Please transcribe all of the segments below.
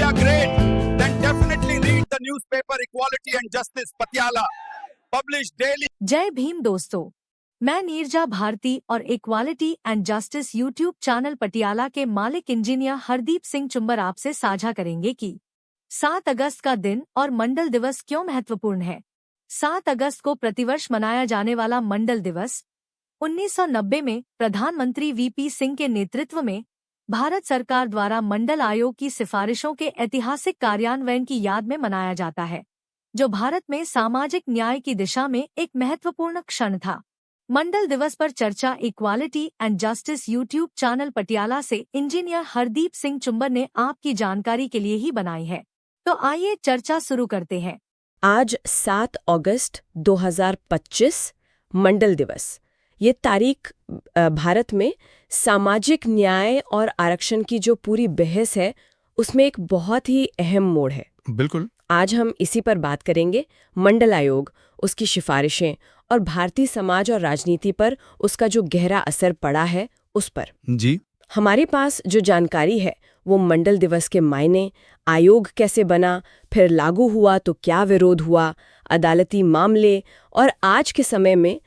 are great, then definitely read the newspaper Equality and Justice Patiala, published daily. जय भीम दोस्तों, मैं नीरजा भारती और equality and justice YouTube channel Patiala के मालिक इंजीनियर हरदीप सिंह चुंबर आपसे साझा करेंगे कि 7 अगस्त का दिन और मंडल दिवस क्यों महत्वपूर्ण है। 7 अगस्त को प्रतिवर्ष मनाया जाने वाला मंडल दिवस 1990 में प्रधानमंत्री वीपी सिंह के नेतृत्व में भारत सरकार द्वारा मंडल आयोग की सिफारिशों के ऐतिहासिक कार्यान्वयन की याद में मनाया जाता है, जो भारत में सामाजिक न्याय की दिशा में एक महत्वपूर्ण क्षण था। मंडल दिवस पर चर्चा equality and justice YouTube channel Patiala से इंजीनियर हरदीप सिंह चुंबर ने आपकी जानकारी के लिए ही बनाई है। तो आइए चर्चा शुरू करते हैं। आज 7 अगस्त 2025 मंडल दिवस। ये तारीख भारत में सामाजिक न्याय और आरक्षण की जो पूरी बहस है उसमें एक बहुत ही अहम मोड़ है। बिल्कुल। आज हम इसी पर बात करेंगे। मंडल आयोग, उसकी सिफारिशें और भारतीय समाज और राजनीति पर उसका जो गहरा असर पड़ा है उस पर। जी। हमारे पास जो जानकारी है वो मंडल दिवस के मायने, आयोग कैसे बना, फिर लागू हुआ तो क्या विरोध हुआ, अदालती मामले और आज के समय में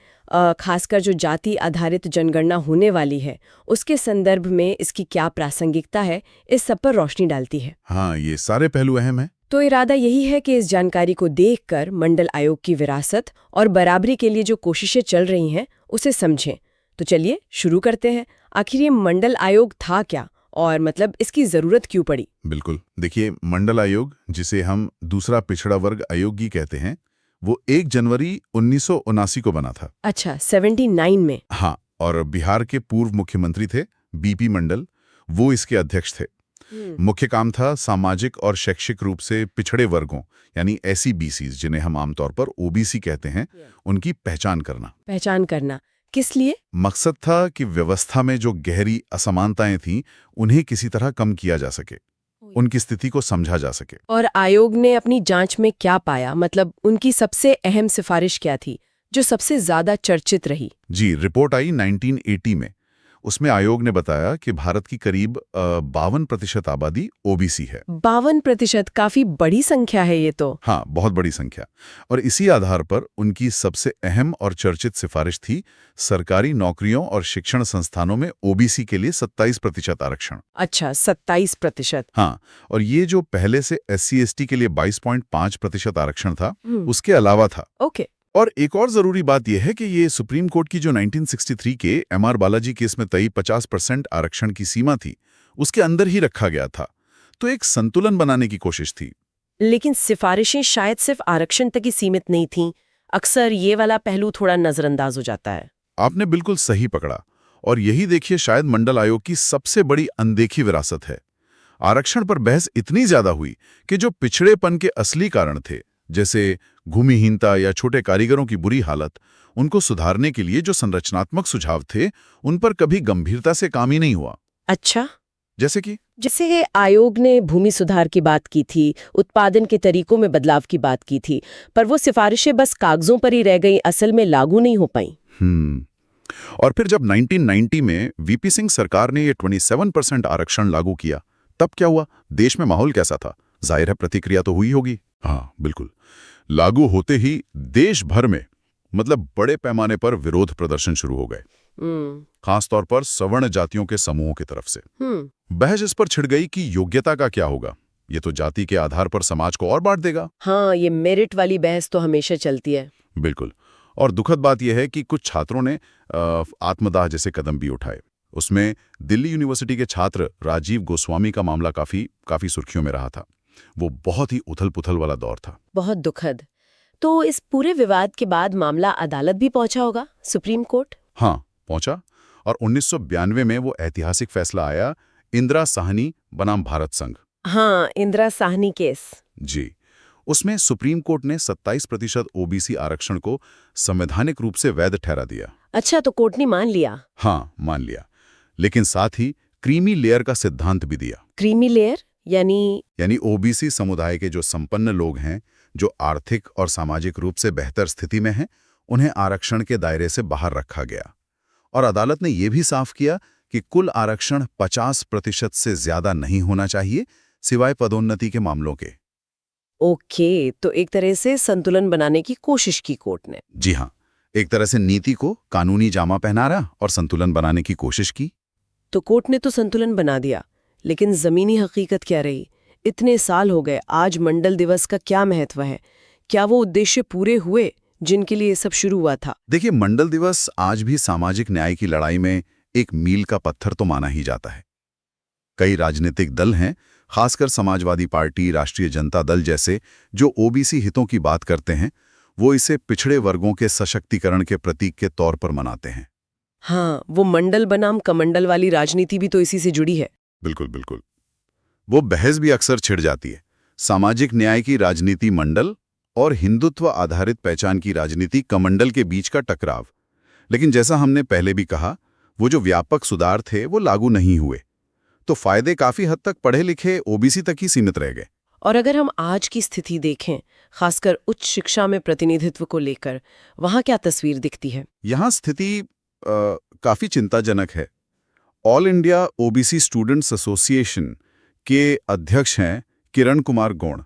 खासकर जो जाति आधारित जनगणना होने वाली है उसके संदर्भ में इसकी क्या प्रासंगिकता है, इस सब पर रोशनी डालती है। हाँ, ये सारे पहलू अहम हैं। तो इरादा यही है कि इस जानकारी को देखकर मंडल आयोग की विरासत और बराबरी के लिए जो कोशिशें चल रही हैं उसे समझें। तो चलिए शुरू करते हैं। आखिर ये मंडल आयोग था क्या और मतलब इसकी जरूरत क्यों पड़ी? बिल्कुल। देखिए, मंडल आयोग, जिसे हम दूसरा पिछड़ा वर्ग आयोग ही कहते हैं, वो 1 जनवरी 1979 को बना था। अच्छा, 79 में। हाँ, और बिहार के पूर्व मुख्यमंत्री थे बीपी मंडल, वो इसके अध्यक्ष थे। मुख्य काम था सामाजिक और शैक्षिक रूप से पिछड़े वर्गों यानी SC/BCs, जिन्हें हम आमतौर पर OBC कहते हैं, उनकी पहचान करना। किस लिए? मकसद था कि व्यवस्था में जो गहरी असमानताएं थीं उन्हें किसी तरह कम किया जा सके, उनकी स्थिति को समझा जा सके। और आयोग ने अपनी जांच में क्या पाया? मतलब उनकी सबसे अहम सिफारिश क्या थी जो सबसे ज्यादा चर्चित रही? जी, रिपोर्ट आई 1980 में। उसमें आयोग ने बताया कि भारत की करीब 52% आबादी OBC है। 52%? काफी बड़ी संख्या है ये तो। हाँ, बहुत बड़ी संख्या। और इसी आधार पर उनकी सबसे अहम और चर्चित सिफारिश थी सरकारी नौकरियों और शिक्षण संस्थानों में OBC के लिए 27% आरक्षण। अच्छा, 27%। हाँ, और ये जो पहले से SC/ST के लिए 22.5% आरक्षण था, उसके अलावा था। ओके। और एक और जरूरी बात यह है कि ये सुप्रीम कोर्ट की जो 1963 के MR बालाजी केस में तय 50% आरक्षण की सीमा थी, उसके अंदर ही रखा गया था। तो एक संतुलन बनाने की कोशिश थी। लेकिन सिफारिशें शायद सिर्फ आरक्षण तक ही सीमित नहीं थीं। अक्सर ये वाला पहलू थोड़ा नजरअंदाज हो जाता है। आपने बिल्कुल सही पकड़ा। और यही देखिए शायद मंडल आयोग की सबसे बड़ी अनदेखी विरासत है। आरक्षण पर बहस इतनी ज्यादा हुई कि जो पिछड़ेपन के असली कारण थे, जैसे भूमिहीनता या छोटे कारीगरों की बुरी हालत, उनको सुधारने के लिए जो संरचनात्मक सुझाव थे, उन पर कभी गंभीरता से काम ही नहीं हुआ। अच्छा, जैसे आयोग ने भूमि सुधार की बात की थी, उत्पादन के तरीकों में बदलाव की बात की थी, पर वो सिफारिशें बस कागजों पर ही रह गई, असल में लागू नहीं हो पाई। और फिर जब 1990 में वीपी सिंह सरकार ने ये 27% आरक्षण लागू किया, तब क्या हुआ? देश में माहौल कैसा था? जाहिर है प्रतिक्रिया तो हुई होगी। हाँ, बिल्कुल। लागू होते ही देश भर में मतलब बड़े पैमाने पर विरोध प्रदर्शन शुरू हो गए, खासतौर पर सवर्ण जातियों के समूहों की तरफ से। बहस इस पर छिड़ गई कि योग्यता का क्या होगा, ये तो जाति के आधार पर समाज को और बांट देगा। हाँ, ये मेरिट वाली बहस तो हमेशा चलती है। बिल्कुल। और दुखद बात यह है कि कुछ छात्रों ने आत्मदाह जैसे कदम भी उठाए। उसमें दिल्ली यूनिवर्सिटी के छात्र राजीव गोस्वामी का मामला काफी सुर्खियों में रहा था। वो बहुत ही उथल-पुथल वाला दौर था। बहुत दुखद। तो इस पूरे विवाद के बाद मामला अदालत भी पहुंचा होगा, सुप्रीम कोर्ट? हाँ, पहुंचा। और 1992 में वो ऐतिहासिक फैसला आया, इंदिरा साहनी बनाम भारत संघ। हाँ, इंदिरा साहनी केस। जी। उसमें सुप्रीम कोर्ट ने 27% OBC आरक्षण को संवैधानिक रूप से वैध ठहरा दिया। अच्छा, तो कोर्ट ने मान लिया? हाँ, मान लिया। लेकिन साथ ही क्रीमी लेयर का सिद्धांत भी दिया। क्रीमी लेयर यानी OBC समुदाय के जो संपन्न लोग हैं, जो आर्थिक और सामाजिक रूप से बेहतर स्थिति में हैं, उन्हें आरक्षण के दायरे से बाहर रखा गया। और अदालत ने यह भी साफ किया कि कुल आरक्षण 50% से ज्यादा नहीं होना चाहिए, सिवाय पदोन्नति के मामलों के। ओके, तो एक तरह से संतुलन बनाने की कोशिश की कोर्ट ने। जी हाँ, एक तरह से नीति को कानूनी जामा पहनाया और संतुलन बनाने की कोशिश की। तो कोर्ट ने तो संतुलन बना दिया, लेकिन जमीनी हकीकत क्या रही? इतने साल हो गए, आज मंडल दिवस का क्या महत्व है? क्या वो उद्देश्य पूरे हुए जिनके लिए ये सब शुरू हुआ था? देखिए, मंडल दिवस आज भी सामाजिक न्याय की लड़ाई में एक मील का पत्थर तो माना ही जाता है। कई राजनीतिक दल हैं, खासकर समाजवादी पार्टी, राष्ट्रीय जनता दल जैसे, जो ओबीसी हितों की बात करते हैं, वो इसे पिछड़े वर्गों के सशक्तिकरण के प्रतीक के तौर पर मनाते हैं। हाँ, वो मंडल बनाम कमंडल वाली राजनीति भी तो इसी से जुड़ी है। बिल्कुल बिल्कुल। वो बहस भी अक्सर छिड़ जाती है। सामाजिक न्याय की राजनीति मंडल और हिंदुत्व आधारित पहचान की राजनीति कमंडल के बीच का टकराव। लेकिन जैसा हमने पहले भी कहा, वो जो व्यापक सुधार थे वो लागू नहीं हुए, तो फायदे काफी हद तक पढ़े लिखे ओबीसी तक ही सीमित रह गए। और अगर हम आज की स्थिति देखें, खासकर उच्च शिक्षा में प्रतिनिधित्व को लेकर, वहाँ क्या तस्वीर दिखती है? यहाँ स्थिति काफी चिंताजनक है। All India OBC students association के अध्यक्ष हैं किरण कुमार गौड़।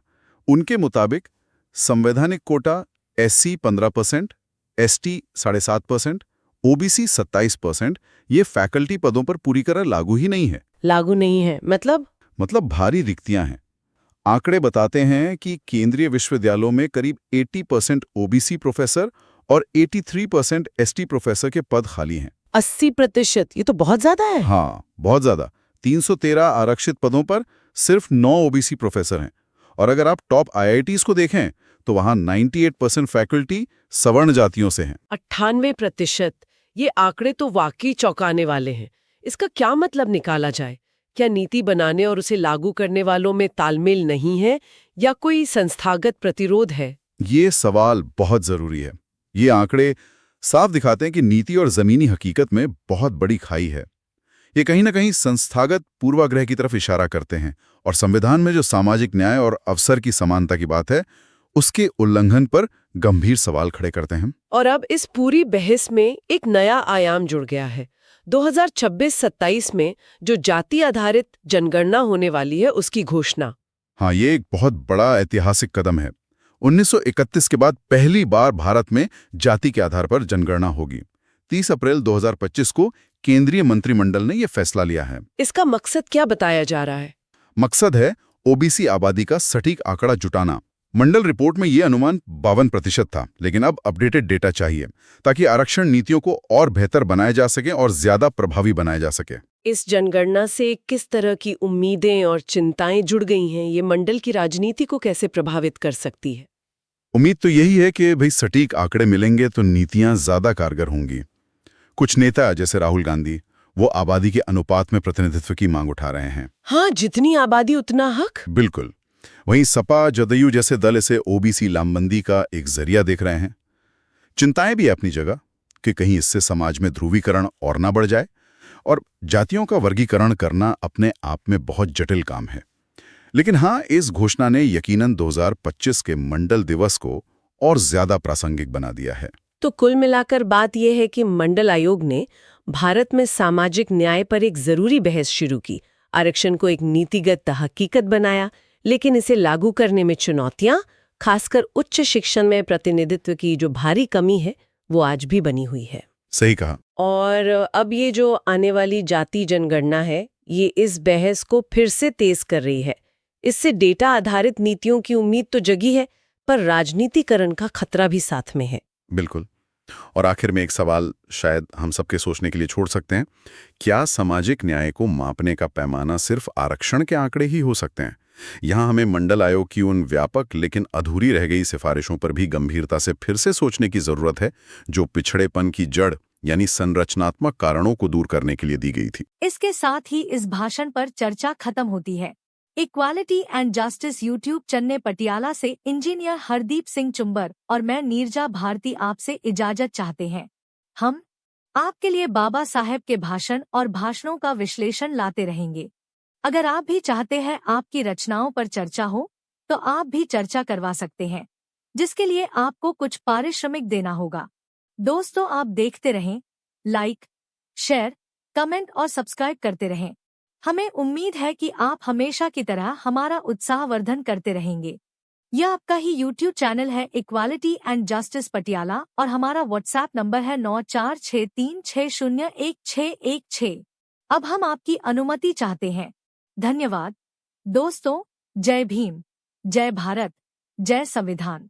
उनके मुताबिक संवैधानिक कोटा एससी 15%, एसटी 7.5%, ओबीसी 27%, ये फैकल्टी पदों पर पूरी तरह लागू ही नहीं है। लागू नहीं है मतलब भारी रिक्तियां हैं। आंकड़े बताते हैं कि केंद्रीय विश्वविद्यालयों में करीब 80% ओबीसी प्रोफेसर और 83% एसटी प्रोफेसर के पद खाली हैं। 80%? ये तो बहुत ज्यादा है। हाँ, बहुत ज्यादा। 313 आरक्षित पदों पर सिर्फ 9 ओबीसी प्रोफेसर हैं। और अगर आप टॉप आईआईटीज को देखें तो वहां 98% फैकल्टी सवर्ण जातियों से हैं। 98%? ये आंकड़े तो वाकई चौंकाने वाले हैं। इसका क्या मतलब निकाला जाए? क्या नीति बनाने और उसे लागू करने वालों में तालमेल नहीं है, या कोई संस्थागत प्रतिरोध है? ये सवाल बहुत जरूरी है। ये आंकड़े साफ दिखाते हैं कि नीति और जमीनी हकीकत में बहुत बड़ी खाई है। ये कहीं ना कहीं संस्थागत पूर्वाग्रह की तरफ इशारा करते हैं और संविधान में जो सामाजिक न्याय और अवसर की समानता की बात है, उसके उल्लंघन पर गंभीर सवाल खड़े करते हैं। और अब इस पूरी बहस में एक नया आयाम जुड़ गया है। 2026-27 में जो जाति आधारित जनगणना होने वाली है, उसकी घोषणा। हाँ, ये एक बहुत बड़ा ऐतिहासिक कदम है। 1931 के बाद पहली बार भारत में जाति के आधार पर जनगणना होगी। 30 अप्रैल 2025 को केंद्रीय मंत्रिमंडल ने यह फैसला लिया है। इसका मकसद क्या बताया जा रहा है? मकसद है ओबीसी आबादी का सटीक आंकड़ा जुटाना। मंडल रिपोर्ट में यह अनुमान 52% था, लेकिन अब अपडेटेड डेटा चाहिए ताकि आरक्षण नीतियों को और बेहतर बनाया जा सके और ज्यादा प्रभावी बनाया जा सके। इस जनगणना से किस तरह की उम्मीदें और चिंताएं जुड़ गई हैं? ये मंडल की राजनीति को कैसे प्रभावित कर सकती है? उम्मीद तो यही है कि भाई सटीक आंकड़े मिलेंगे तो नीतियां ज्यादा कारगर होंगी। कुछ नेता जैसे राहुल गांधी, वो आबादी के अनुपात में प्रतिनिधित्व की मांग उठा रहे हैं। हाँ, जितनी आबादी उतना हक। बिल्कुल। वहीं सपा, जदयू जैसे दल इसे ओबीसी लामबंदी का एक जरिया देख रहे हैं। चिंताएं भी अपनी जगह कि कहीं इससे समाज में ध्रुवीकरण और ना बढ़ जाए, और जातियों का वर्गीकरण करना अपने आप में बहुत जटिल काम है। लेकिन हाँ, इस घोषणा ने यकीनन 2025 के मंडल दिवस को और ज्यादा प्रासंगिक बना दिया है। तो कुल मिलाकर बात यह है कि मंडल आयोग ने भारत में सामाजिक न्याय पर एक जरूरी बहस शुरू की, आरक्षण को एक नीतिगत हकीकत बनाया, लेकिन इसे लागू करने में चुनौतियां, खासकर उच्च शिक्षण में प्रतिनिधित्व की जो भारी कमी है, वो आज भी बनी हुई है। सही कहा। और अब ये जो आने वाली जाति जनगणना है, ये इस बहस को फिर से तेज कर रही है। इससे डेटा आधारित नीतियों की उम्मीद तो जगी है, पर राजनीतिकरण का खतरा भी साथ में है। बिल्कुल। और आखिर में एक सवाल शायद हम सबके सोचने के लिए छोड़ सकते हैं, क्या सामाजिक न्याय को मापने का पैमाना सिर्फ आरक्षण के आंकड़े ही हो सकते हैं? यहाँ हमें मंडल आयोग की उन व्यापक लेकिन अधूरी रह गई सिफारिशों पर भी गंभीरता से फिर से सोचने की जरूरत है, जो पिछड़ेपन की जड़ यानी संरचनात्मक कारणों को दूर करने के लिए दी गई थी। इसके साथ ही इस भाषण पर चर्चा खत्म होती है। Equality and justice YouTube Channe Patiala से इंजीनियर हरदीप सिंह चुंबर और मैं नीरजा भारती आपसे इजाजत चाहते हैं। हम आपके लिए बाबा साहेब के भाषण और भाषणों का विश्लेषण लाते रहेंगे। अगर आप भी चाहते हैं आपकी रचनाओं पर चर्चा हो, तो आप भी चर्चा करवा सकते हैं, जिसके लिए आपको कुछ पारिश्रमिक देना होगा। दोस्तों, आप देखते रहें, लाइक, शेयर, कमेंट और सब्सक्राइब करते रहें। हमें उम्मीद है कि आप हमेशा की तरह हमारा उत्साहवर्धन करते रहेंगे। यह आपका ही YouTube चैनल है इक्वालिटी एंड जस्टिस पटियाला और हमारा व्हाट्सएप नंबर है 9463601616। अब हम आपकी अनुमति चाहते हैं। धन्यवाद। दोस्तों, जय भीम, जय भारत, जय संविधान।